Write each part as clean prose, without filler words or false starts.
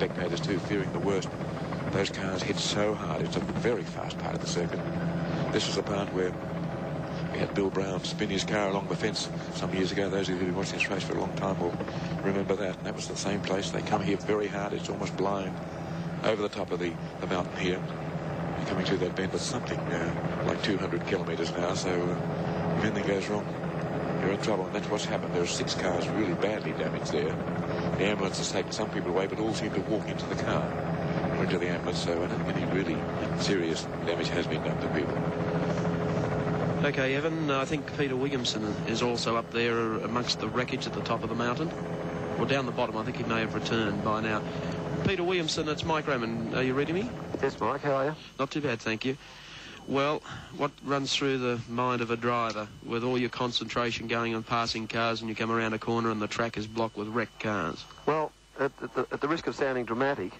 spectators too, fearing the worst. Those cars hit so hard. It's a very fast part of the circuit. This was the part where we had Bill Brown spin his car along the fence some years ago. Those of you who've been watching this race for a long time will remember that. And that was the same place. They come here very hard. It's almost blind over the top of the mountain here. You're coming through that bend. It's something like 200 kilometres now. So if anything goes wrong, you're in trouble. And that's what's happened. There are 6 cars really badly damaged there. The ambulance has taken some people away, but all seem to walk into the car or into the ambulance. So I don't think any really serious damage has been done to people. Okay, Evan, I think Peter Williamson is also up there amongst the wreckage at the top of the mountain. Or down the bottom. I think he may have returned by now. Peter Williamson, it's Mike Raymond. Are you reading me? Yes, Mike, how are you? Not too bad, thank you. Well, what runs through the mind of a driver with all your concentration going on passing cars and you come around a corner and the track is blocked with wrecked cars? Well, at the risk of sounding dramatic,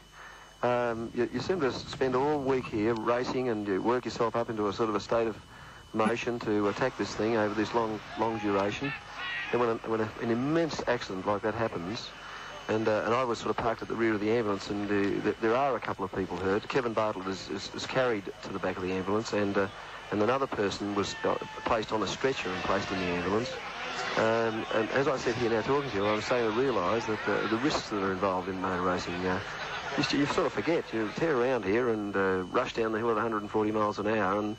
you seem to spend all week here racing and you work yourself up into a sort of a state of motion to attack this thing over this long duration. Then when an immense accident like that happens, and I was sort of parked at the rear of the ambulance, and there are a couple of people hurt. Kevin Bartlett is carried to the back of the ambulance, and another person was placed on a stretcher and placed in the ambulance. And as I sit here now talking to you, I'm starting to realise that the risks that are involved in motor racing, you sort of forget. You tear around here and rush down the hill at 140 miles an hour and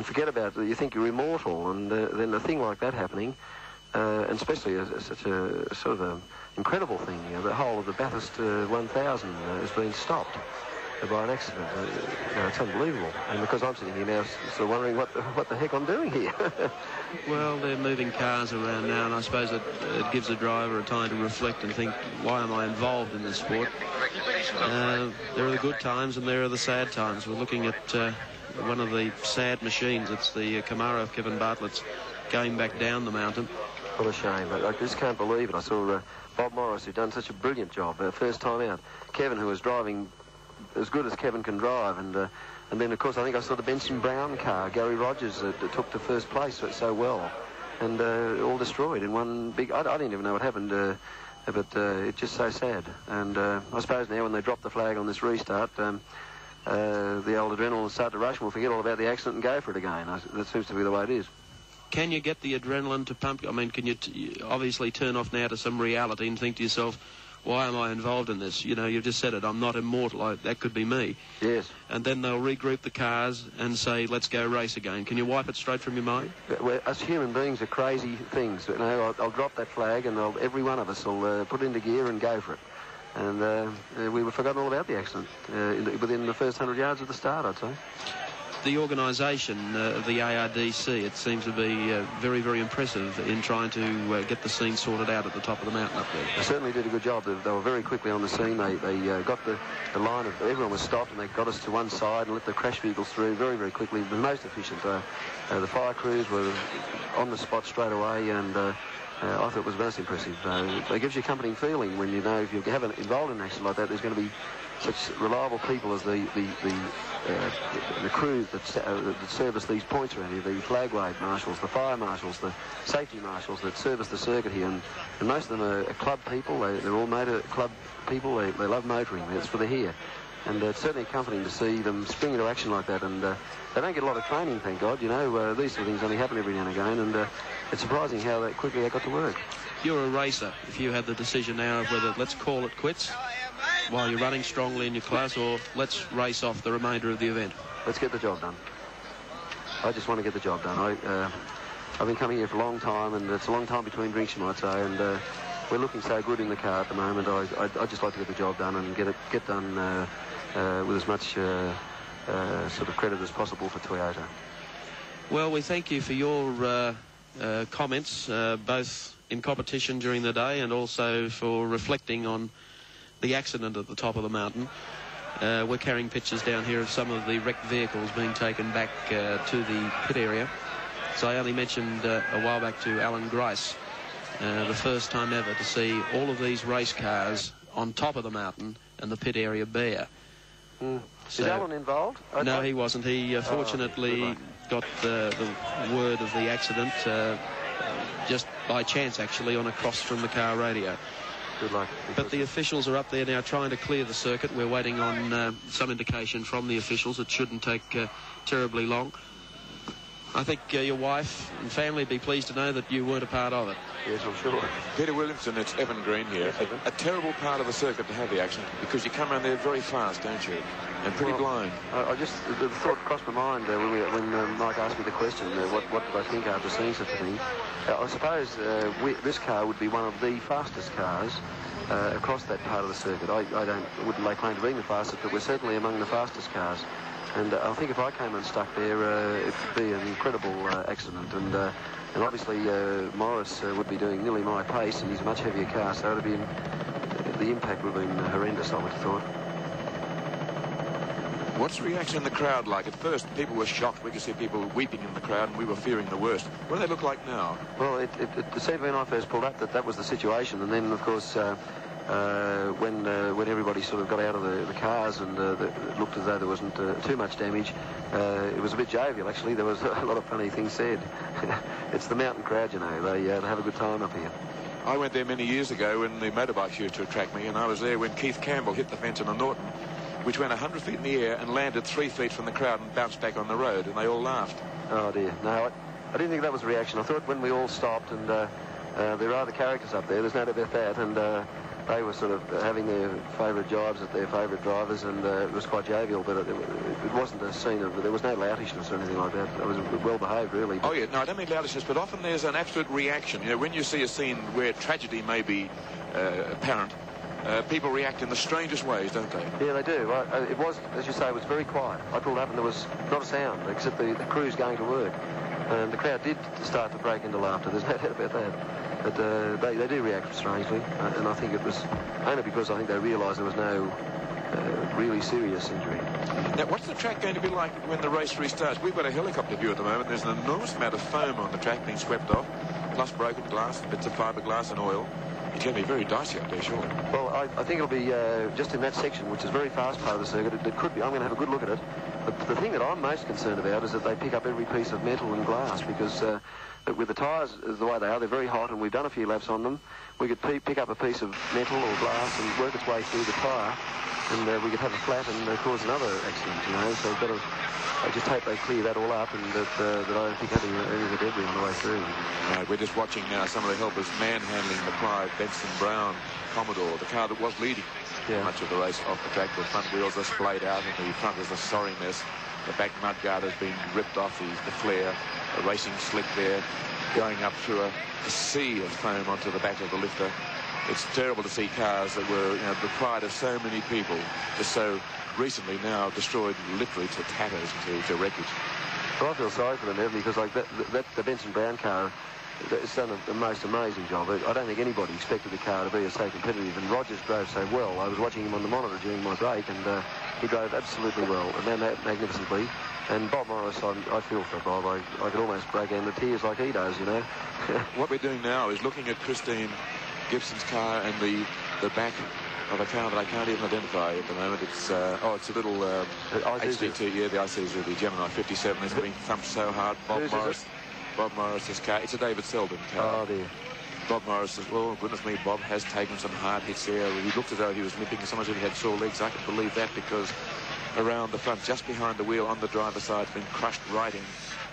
forget about it. You think you're immortal, and then a thing like that happening, and especially such a sort of incredible thing. The whole of the Bathurst 1000 has been stopped by an accident. It's unbelievable. And because I'm sitting here now sort of wondering what the heck I'm doing here. Well, they're moving cars around now, and I suppose it gives the driver a time to reflect and think, why am I involved in this sport? There are the good times and there are the sad times. We're looking at one of the sad machines. It's the Camaro of Kevin Bartlett's going back down the mountain. What a shame. I just can't believe it. I saw Bob Morris, who'd done such a brilliant job, first time out. Kevin, who was driving as good as Kevin can drive, and then, of course, I think I saw the Benson Brown car, Gary Rogers, that took to first place so well, and all destroyed in one big... I didn't even know what happened, but it's just so sad. And I suppose now when they drop the flag on this restart, the old adrenaline will start to rush, and we'll forget all about the accident and go for it again. That seems to be the way it is. Can you get the adrenaline to pump? I mean, can you obviously turn off now to some reality and think to yourself, why am I involved in this? You know, you've just said it, I'm not immortal. That could be me. Yes. And then they'll regroup the cars and say, let's go race again. Can you wipe it straight from your mind? Well, us human beings are crazy things. You know, I'll drop that flag and every one of us will put into gear and go for it. And we were forgotten all about the accident within the first 100 yards of the start, I'd say. The organisation of the ARDC, it seems to be very, very impressive in trying to get the scene sorted out at the top of the mountain up there. They certainly did a good job. They were very quickly on the scene. They got the line of... Everyone was stopped and they got us to one side and let the crash vehicles through very, very quickly. It was most efficient. The fire crews were on the spot straight away, and I thought it was most impressive. It gives you a comforting feeling when you know if you have involved in an accident like that, there's going to be such reliable people as the crew that service these points around here, the flag wave marshals, the fire marshals, the safety marshals that service the circuit here, and most of them are club people. They're all motor club people. They love motoring. That's what they're here. And it's certainly comforting to see them spring into action like that. And they don't get a lot of training, thank God. You know, these sort of things only happen every now and again. And it's surprising how quickly they got to work. You're a racer. If you had the decision now of whether let's call it quits while you're running strongly in your class, or let's race off the remainder of the event? Let's get the job done. I just want to get the job done. I've been coming here for a long time, and it's a long time between drinks, you might say, and we're looking so good in the car at the moment. I'd just like to get the job done and get done with as much sort of credit as possible for Toyota. Well, we thank you for your comments, both in competition during the day and also for reflecting on the accident at the top of the mountain. We're carrying pictures down here of some of the wrecked vehicles being taken back to the pit area. So I only mentioned a while back to Alan Grice, the first time ever to see all of these race cars on top of the mountain and the pit area bare. So, is Alan involved? No, he wasn't. He fortunately got the word of the accident just by chance, actually, on a cross from the car radio. Good luck. But the officials are up there now trying to clear the circuit. We're waiting on some indication from the officials. It shouldn't take terribly long. I think your wife and family would be pleased to know that you weren't a part of it. Yes, I'm sure. Peter Williamson, it's Evan Green here. Yes, Evan. A terrible part of the circuit to have the action, because you come around there very fast, don't you? And pretty blind. I just, the thought crossed my mind when Mike asked me the question, what did I think after seeing such a thing? I suppose this car would be one of the fastest cars across that part of the circuit. I wouldn't lay claim to being the fastest, but we're certainly among the fastest cars. And I think if I came and stuck there, it would be an incredible accident. And obviously Morris would be doing nearly my pace, and he's a much heavier car, so it'd be the impact would have been horrendous, I would have thought. What's the reaction in the crowd like? At first, people were shocked. We could see people weeping in the crowd, and we were fearing the worst. What do they look like now? Well, it seemed when I first pulled up that was the situation, and then, of course, when everybody sort of got out of the cars and it looked as though there wasn't too much damage, it was a bit jovial, actually. There was a lot of funny things said. It's the mountain crowd, you know. They have a good time up here. I went there many years ago when the motorbikes used to attract me, and I was there when Keith Campbell hit the fence in a Norton, which went 100 feet in the air and landed 3 feet from the crowd and bounced back on the road, and they all laughed. Oh, dear. No, I didn't think that was the reaction. I thought when we all stopped, and there are the characters up there, there's no doubt about that, and they were sort of having their favourite jibes at their favourite drivers, and it was quite jovial, but it wasn't a scene of, there was no loutishness or anything like that. It was well behaved, really. Oh, yeah, no, I don't mean loutishness, but often there's an absolute reaction. You know, when you see a scene where tragedy may be apparent, people react in the strangest ways, don't they? Yeah, they do. It was, as you say, it was very quiet. I pulled up and there was not a sound except the crews going to work. And the crowd did start to break into laughter. There's no doubt about that. But they do react strangely. And I think it was only because I think they realised there was no really serious injury. Now, what's the track going to be like when the race restarts? We've got a helicopter view at the moment. There's an enormous amount of foam on the track being swept off, plus broken glass, bits of fiberglass and oil. It's going to be very dicey up there, surely. Well, I think it'll be just in that section, which is a very fast part of the circuit. It could be. I'm going to have a good look at it. But the thing that I'm most concerned about is that they pick up every piece of metal and glass, because with the tyres the way they are, they're very hot, and we've done a few laps on them. We could pick up a piece of metal or glass and work its way through the tyre, and we could have a flat and cause another accident, you know. So we've got to... I just hope they clear that all up, and that I don't think having any debris on the way through. Right, we're just watching now some of the helpers manhandling the Clive Benson Brown Commodore, the car that was leading much of the race off the track. The front wheels are splayed out, and the front is a sorry mess. The back mudguard has been ripped off, the flare, a racing slick there, going up through a sea of foam onto the back of the lifter. It's terrible to see cars that were, you know, the pride of so many people, just so recently now destroyed literally to tatters, to wreckage. Well, I feel sorry for them, Evan, because like the Benson Brown car, it's done the most amazing job. I don't think anybody expected the car to be so competitive, and Rogers drove so well. I was watching him on the monitor during my break, and he drove absolutely well, and magnificently. And Bob Morris, I feel for Bob. I could almost break into tears like he does, you know. What we're doing now is looking at Christine Gibson's car and the back of a car that I can't even identify at the moment. It's it's a little HDT, yeah, the Isuzu, the Gemini 57. It's been thumped so hard. Bob Morris's car. It's a David Selden car. Oh, dear. Bob Morris says, well, goodness me, Bob has taken some hard hits there. He looked as though he was limping. Someone said he had sore legs. I can believe that, because around the front, just behind the wheel on the driver's side, has been crushed right in.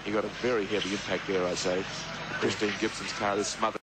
He got a very heavy impact there, I'd say. Christine Gibson's car is smothered.